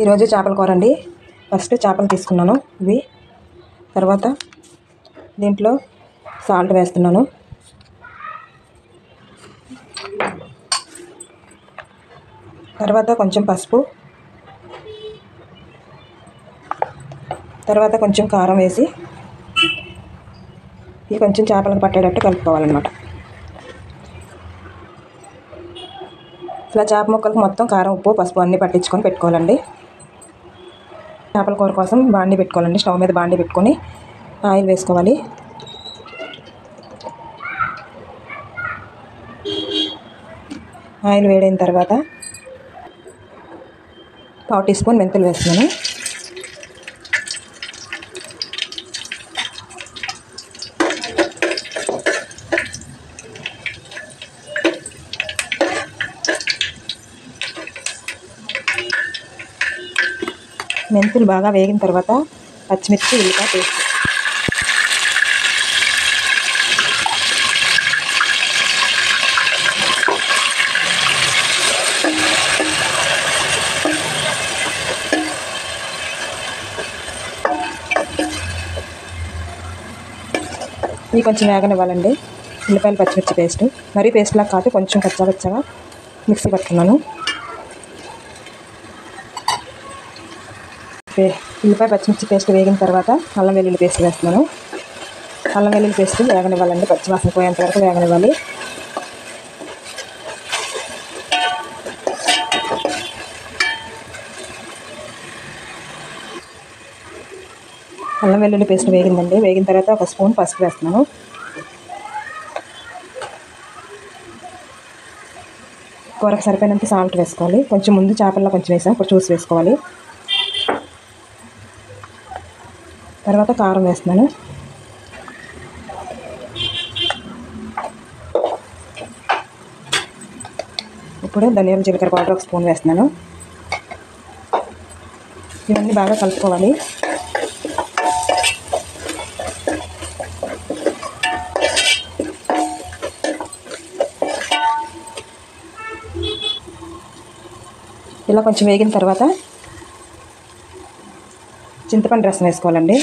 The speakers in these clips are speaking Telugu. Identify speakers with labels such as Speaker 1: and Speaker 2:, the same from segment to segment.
Speaker 1: ఈరోజు చేపల కూర అండి. ఫస్ట్ చేపలు తీసుకున్నాను ఇవి. తర్వాత దీంట్లో సాల్ట్ వేస్తున్నాను. తర్వాత కొంచెం పసుపు, తర్వాత కొంచెం కారం వేసి ఇది కొంచెం చేపలకు పట్టేటట్టు కలుపుకోవాలన్నమాట. ఇలా చేప ముక్కలకు మొత్తం కారం, ఉప్పు, పసుపు అన్నీ పట్టించుకొని పెట్టుకోవాలండి. చేపల కూర కోసం బాండీ పెట్టుకోవాలండి. స్టవ్ మీద బాండీ పెట్టుకొని ఆయిల్ వేసుకోవాలి. ఆయిల్ వేడైన తర్వాత 1/2 టీ స్పూన్ మెంతులు వేస్తున్నాను. మెంతులు బాగా వేగిన తర్వాత పచ్చిమిర్చి, ఉల్లిపాయ పేస్ట్, ఇవి కొంచెం వేగనివ్వాలండి. ఉల్లిపాయలు, పచ్చిమిర్చి పేస్ట్ మరీ పేస్ట్లా కాదు, కొంచెం కచ్చాపచ్చగా మిక్సీ పట్టుకున్నాను. ఉల్లిపాయ, పచ్చిమిర్చి పేస్ట్ వేగిన తర్వాత అల్లం వెల్లుల్లి పేస్ట్ వేస్తున్నాను. అల్లం వెల్లుల్లి పేస్ట్ వేగనివ్వాలండి. పచ్చివాసన పోయేంత వరకు వేగనివ్వాలి. అల్లం వెల్లుల్లి పేస్ట్ వేగిందండి. వేగిన తర్వాత 1 స్పూన్ పసుపు వేస్తున్నాను. కూరకు సరిపోయినంత సాల్ట్ వేసుకోవాలి. కొంచెం ముందు చేపల్లో కొంచెం వేసాం, ఇప్పుడు చూసి వేసుకోవాలి. తర్వాత కారం వేస్తున్నాను. ఇప్పుడు ధనియాల జీలకర్ర పౌడర్ 1 స్పూన్ వేస్తున్నాను. ఇవన్నీ బాగా కలుపుకోవాలి. ఇలా కొంచెం వేగిన తర్వాత చింతపండు రసం వేసుకోవాలండి.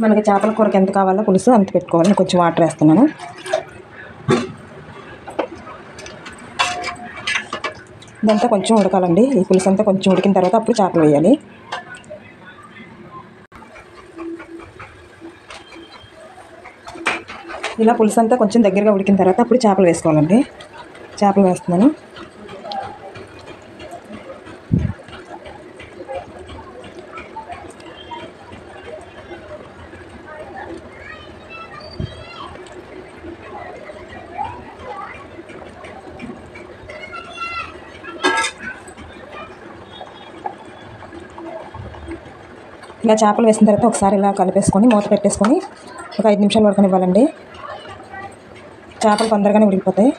Speaker 1: మనకి చేపల కూరకి ఎంత కావాలో పులుసు అంత పెట్టుకోవాలి. కొంచెం వాటర్ వేస్తున్నాను. ఇదంతా కొంచెం ఉడకాలండి. ఈ పులుసు అంతా కొంచెం ఉడికిన తర్వాత అప్పుడు చేపలు వేయాలి. ఇలా పులుసు అంతా కొంచెం దగ్గరగా ఉడికిన తర్వాత అప్పుడు చేపలు వేసుకోవాలండి. చేపలు వేస్తున్నాను. ఇలా చేపలు వేసిన తర్వాత ఒకసారి ఇలా కలిపేసుకొని మూత పెట్టేసుకొని ఒక 5 నిమిషాలు ఉడకనివ్వాలండి. చేపలు తొందరగానే ఉడికిపోతాయి.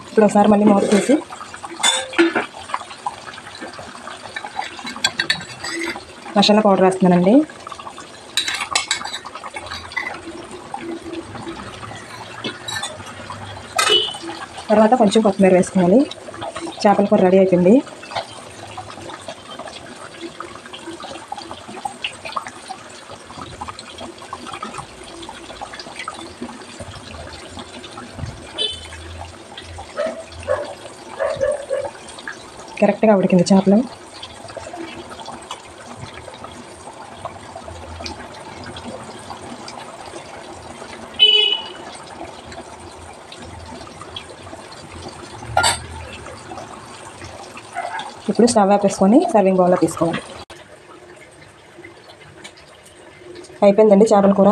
Speaker 1: ఇప్పుడు ఒకసారి మళ్ళీ మూత తీసి మసాలా పౌడర్ వేస్తున్నానండి. తర్వాత కొంచెం కొత్తిమీర వేసుకోవాలి. చేపల కూర రెడీ అయిపోయింది. కరెక్ట్గా ఉడికింది చేపలు. ఇప్పుడు స్టవ్ ఆపేసుకొని సర్వింగ్ బౌల్లో తీసుకోవాలి. అయిపోయిందండి చేపల కూర.